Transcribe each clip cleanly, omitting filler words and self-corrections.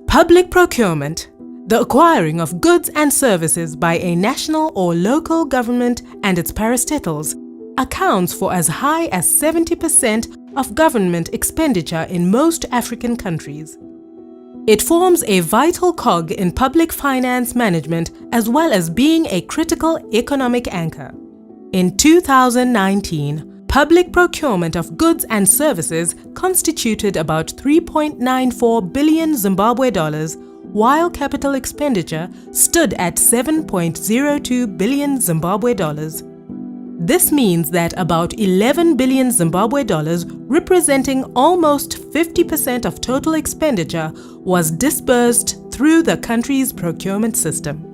Public procurement, the acquiring of goods and services by a national or local government and its parastatals, accounts for as high as 70% of government expenditure in most African countries. It forms a vital cog in public finance management as well as being a critical economic anchor. In 2019, public procurement of goods and services constituted about 3.94 billion Zimbabwe dollars, while capital expenditure stood at 7.02 billion Zimbabwe dollars. This means that about 11 billion Zimbabwe dollars, representing almost 50% of total expenditure, was disbursed through the country's procurement system.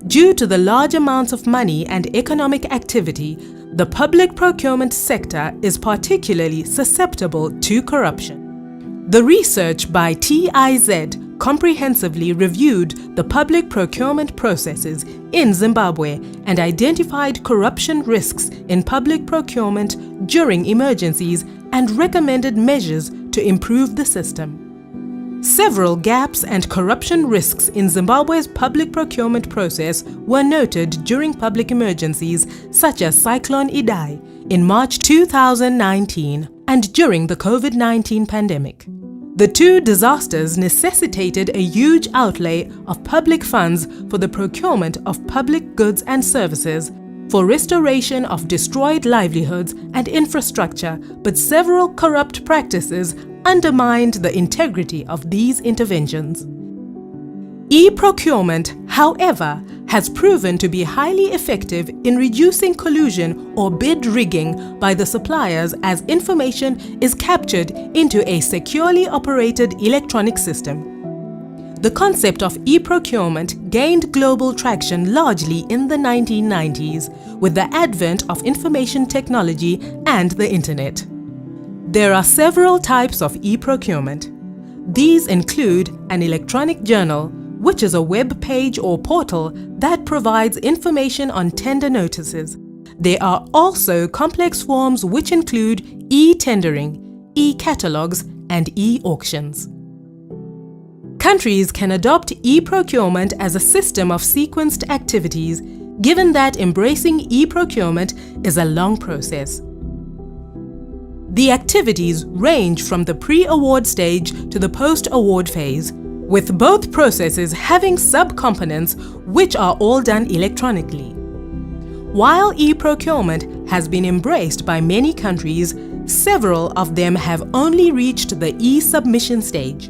Due to the large amounts of money and economic activity, the public procurement sector is particularly susceptible to corruption. The research by TIZ comprehensively reviewed the public procurement processes in Zimbabwe and identified corruption risks in public procurement during emergencies and recommended measures to improve the system. Several gaps and corruption risks in Zimbabwe's public procurement process were noted during public emergencies such as Cyclone Idai in March 2019 and during the COVID-19 pandemic. The two disasters necessitated a huge outlay of public funds for the procurement of public goods and services, for restoration of destroyed livelihoods and infrastructure, but several corrupt practices undermined the integrity of these interventions. E-procurement, however, has proven to be highly effective in reducing collusion or bid rigging by the suppliers as information is captured into a securely operated electronic system. The concept of e-procurement gained global traction largely in the 1990s with the advent of information technology and the Internet. There are several types of e-procurement. These include an electronic journal, which is a web page or portal that provides information on tender notices. There are also complex forms which include e-tendering, e-catalogs, and e-auctions. Countries can adopt e-procurement as a system of sequenced activities, given that embracing e-procurement is a long process. The activities range from the pre-award stage to the post-award phase, with both processes having sub-components which are all done electronically. While e-procurement has been embraced by many countries, several of them have only reached the e-submission stage.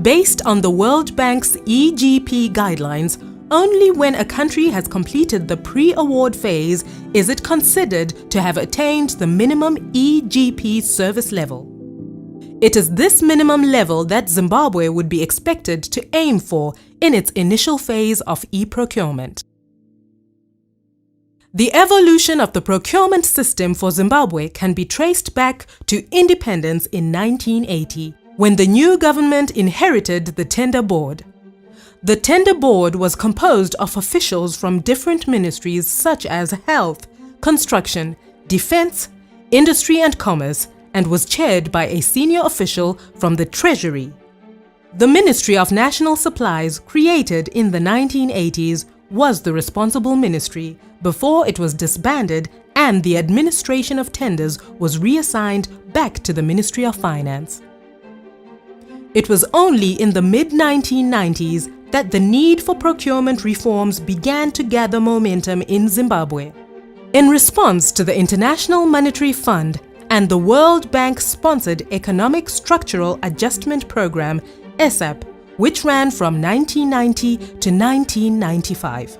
Based on the World Bank's EGP guidelines, only when a country has completed the pre-award phase is it considered to have attained the minimum EGP service level. It is this minimum level that Zimbabwe would be expected to aim for in its initial phase of e-procurement. The evolution of the procurement system for Zimbabwe can be traced back to independence in 1980, when the new government inherited the Tender Board. The Tender Board was composed of officials from different ministries such as Health, Construction, Defense, Industry and Commerce, and was chaired by a senior official from the Treasury. The Ministry of National Supplies, created in the 1980s, was the responsible ministry before it was disbanded and the administration of tenders was reassigned back to the Ministry of Finance. It was only in the mid-1990s that the need for procurement reforms began to gather momentum in Zimbabwe. In response to the International Monetary Fund and the World Bank-sponsored Economic Structural Adjustment Program, ESAP, which ran from 1990 to 1995.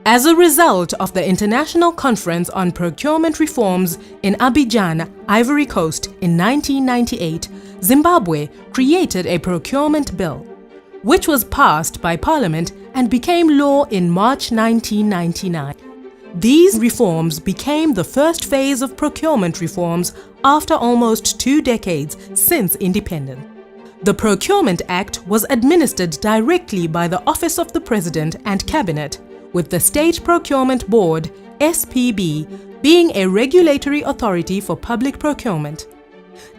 As a result of the International Conference on Procurement Reforms in Abidjan, Ivory Coast in 1998, Zimbabwe created a procurement bill, which was passed by Parliament and became law in March 1999. These reforms became the first phase of procurement reforms after almost 2 decades since independence. The Procurement Act was administered directly by the Office of the President and Cabinet, with the State Procurement Board, SPB, being a regulatory authority for public procurement.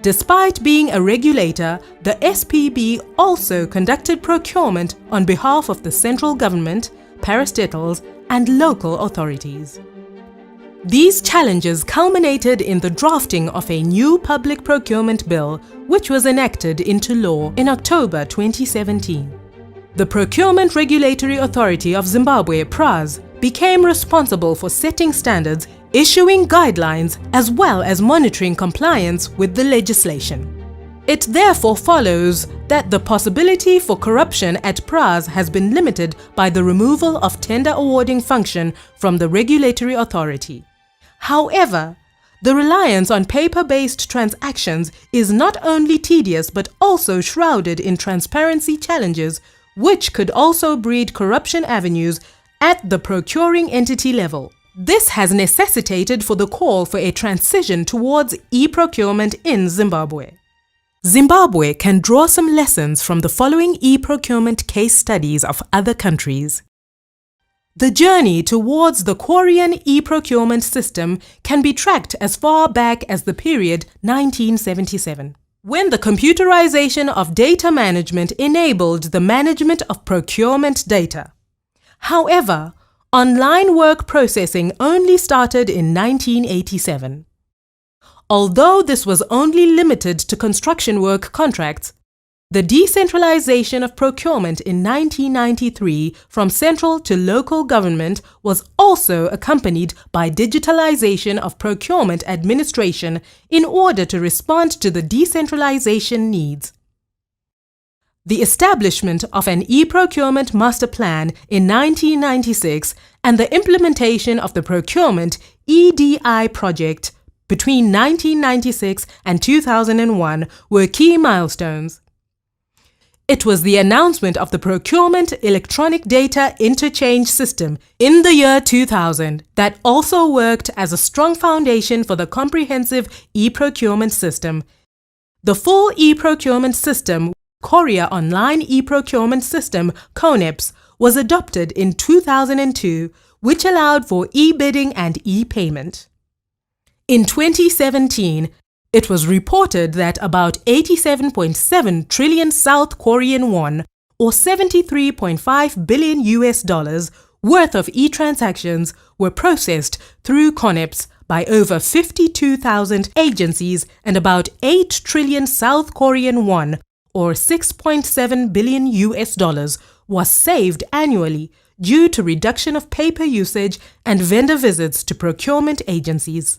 Despite being a regulator, the SPB also conducted procurement on behalf of the central government, parastatals, and local authorities. These challenges culminated in the drafting of a new public procurement bill, which was enacted into law in October 2017. The Procurement Regulatory Authority of Zimbabwe, PRAZ, became responsible for setting standards, issuing guidelines, as well as monitoring compliance with the legislation. It therefore follows that the possibility for corruption at PRAZ has been limited by the removal of tender awarding function from the regulatory authority. However, the reliance on paper-based transactions is not only tedious but also shrouded in transparency challenges, which could also breed corruption avenues at the procuring entity level. This has necessitated for the call for a transition towards e-procurement in Zimbabwe. Zimbabwe can draw some lessons from the following e-procurement case studies of other countries. The journey towards the Korean e-procurement system can be tracked as far back as the period 1977, when the computerization of data management enabled the management of procurement data. However, online work processing only started in 1987. Although this was only limited to construction work contracts, the decentralization of procurement in 1993 from central to local government was also accompanied by digitalization of procurement administration in order to respond to the decentralization needs. The establishment of an e-procurement master plan in 1996 and the implementation of the procurement EDI project between 1996 and 2001 were key milestones. It was the announcement of the Procurement Electronic Data Interchange System in the year 2000 that also worked as a strong foundation for the comprehensive e-procurement system. The full e-procurement system, Korea Online e-procurement system, KONEPS, was adopted in 2002, which allowed for e-bidding and e-payment. In 2017, it was reported that about 87.7 trillion South Korean won, or $73.5 billion worth of e-transactions were processed through KONEPS by over 52,000 agencies, and about 8 trillion South Korean won, or $6.7 billion was saved annually due to reduction of paper usage and vendor visits to procurement agencies.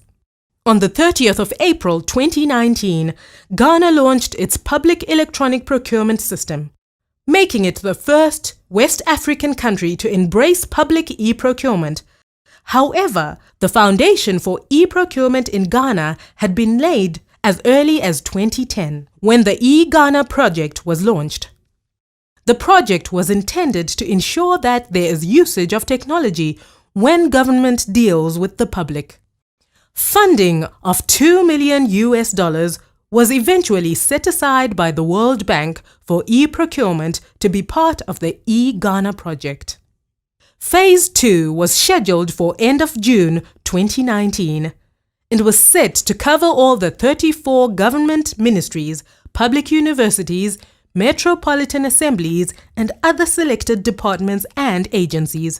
On the 30th of April 2019, Ghana launched its public electronic procurement system, making it the first West African country to embrace public e-procurement. However, the foundation for e-procurement in Ghana had been laid as early as 2010, when the e-Ghana project was launched. The project was intended to ensure that there is usage of technology when government deals with the public. Funding of $2 million was eventually set aside by the World Bank for e-procurement to be part of the e-Ghana project. Phase 2 was scheduled for end of June 2019. It was set to cover all the 34 government ministries, public universities, metropolitan assemblies, and other selected departments and agencies.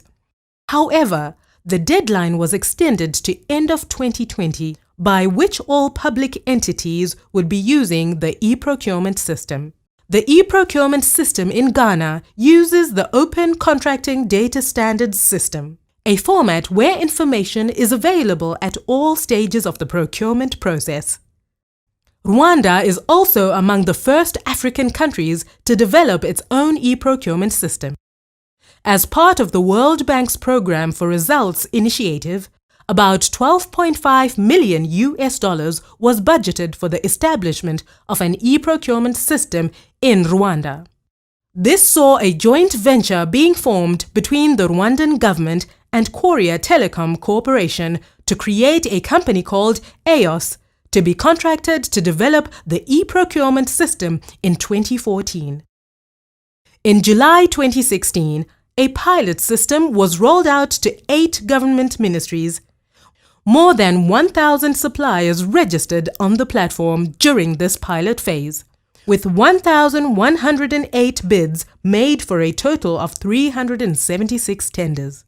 However, the deadline was extended to end of 2020, by which all public entities would be using the e-procurement system. The e-procurement system in Ghana uses the Open Contracting Data Standards System, a format where information is available at all stages of the procurement process. Rwanda is also among the first African countries to develop its own e-procurement system. As part of the World Bank's Program for Results initiative, about $12.5 million was budgeted for the establishment of an e-procurement system in Rwanda. This saw a joint venture being formed between the Rwandan government and Korea Telecom Corporation to create a company called EOS to be contracted to develop the e-procurement system in 2014. In July 2016, a pilot system was rolled out to 8 government ministries. More than 1,000 suppliers registered on the platform during this pilot phase, with 1,108 bids made for a total of 376 tenders.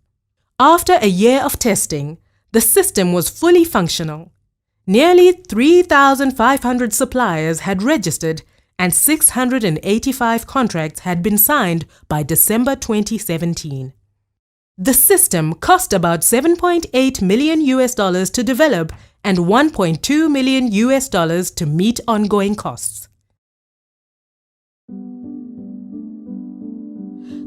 After a year of testing, the system was fully functional. Nearly 3,500 suppliers had registered and 685 contracts had been signed by December 2017. The system cost about $7.8 million to develop and $1.2 million to meet ongoing costs.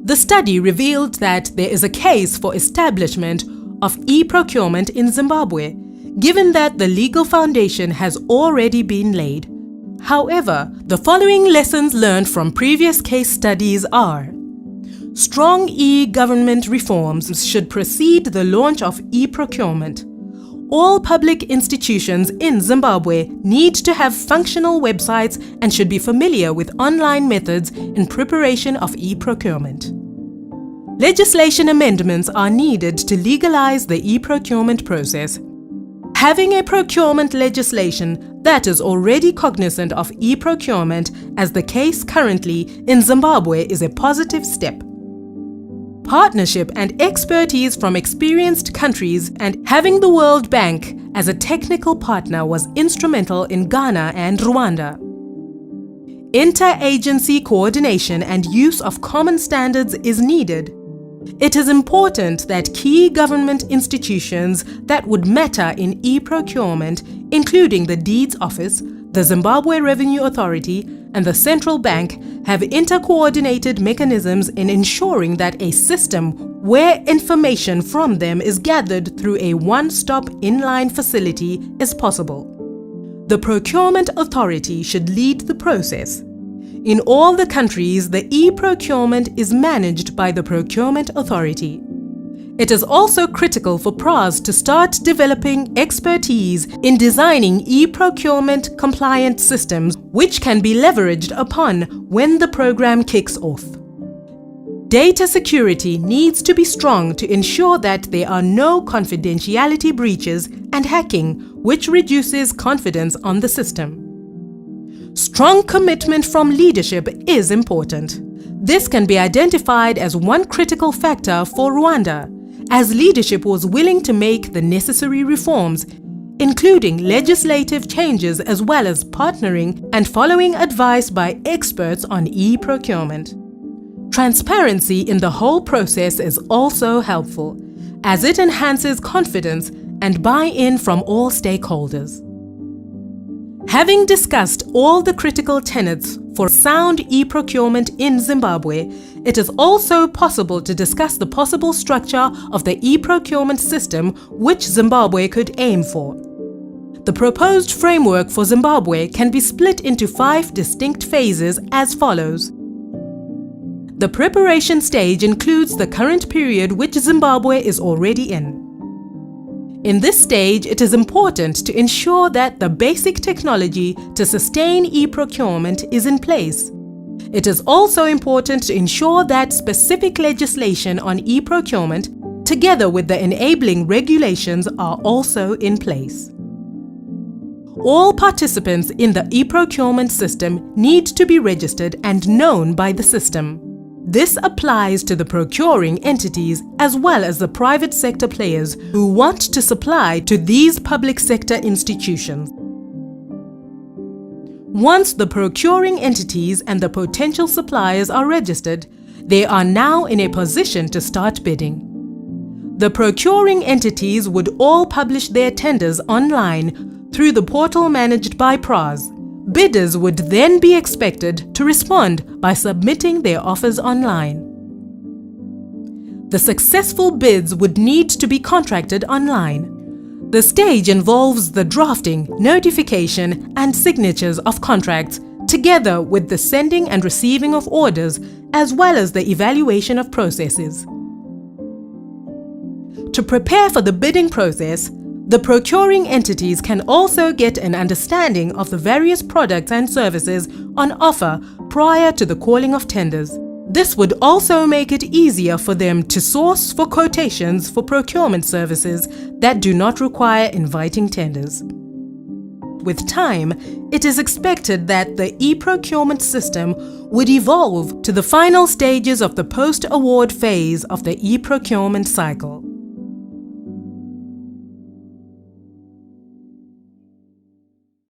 The study revealed that there is a case for establishment of e-procurement in Zimbabwe, given that the legal foundation has already been laid. However, the following lessons learned from previous case studies are: strong e-government reforms should precede the launch of e-procurement. All public institutions in Zimbabwe need to have functional websites and should be familiar with online methods in preparation of e-procurement. Legislation amendments are needed to legalize the e-procurement process. Having a procurement legislation that is already cognizant of e-procurement, as the case currently in Zimbabwe, is a positive step. Partnership and expertise from experienced countries and having the World Bank as a technical partner was instrumental in Ghana and Rwanda. Interagency coordination and use of common standards is needed. It is important that key government institutions that would matter in e-procurement, including the Deeds Office, the Zimbabwe Revenue Authority, and the Central Bank, have intercoordinated mechanisms in ensuring that a system where information from them is gathered through a one-stop inline facility is possible. The Procurement Authority should lead the process. In all the countries, the e-procurement is managed by the Procurement Authority. It is also critical for PRAs to start developing expertise in designing e-procurement compliant systems, which can be leveraged upon when the program kicks off. Data security needs to be strong to ensure that there are no confidentiality breaches and hacking, which reduces confidence on the system. Strong commitment from leadership is important. This can be identified as one critical factor for Rwanda, as leadership was willing to make the necessary reforms, including legislative changes as well as partnering and following advice by experts on e-procurement. Transparency in the whole process is also helpful, as it enhances confidence and buy-in from all stakeholders. Having discussed all the critical tenets for sound e-procurement in Zimbabwe, it is also possible to discuss the possible structure of the e-procurement system which Zimbabwe could aim for. The proposed framework for Zimbabwe can be split into 5 distinct phases as follows. The preparation stage includes the current period which Zimbabwe is already in. In this stage, it is important to ensure that the basic technology to sustain e-procurement is in place. It is also important to ensure that specific legislation on e-procurement, together with the enabling regulations, are also in place. All participants in the e-procurement system need to be registered and known by the system. This applies to the procuring entities as well as the private sector players who want to supply to these public sector institutions. Once the procuring entities and the potential suppliers are registered, they are now in a position to start bidding. The procuring entities would all publish their tenders online through the portal managed by PRAs. Bidders would then be expected to respond by submitting their offers online. The successful bids would need to be contracted online. The stage involves the drafting, notification, and signatures of contracts, together with the sending and receiving of orders, as well as the evaluation of processes. To prepare for the bidding process, the procuring entities can also get an understanding of the various products and services on offer prior to the calling of tenders. This would also make it easier for them to source for quotations for procurement services that do not require inviting tenders. With time, it is expected that the e-procurement system would evolve to the final stages of the post-award phase of the e-procurement cycle.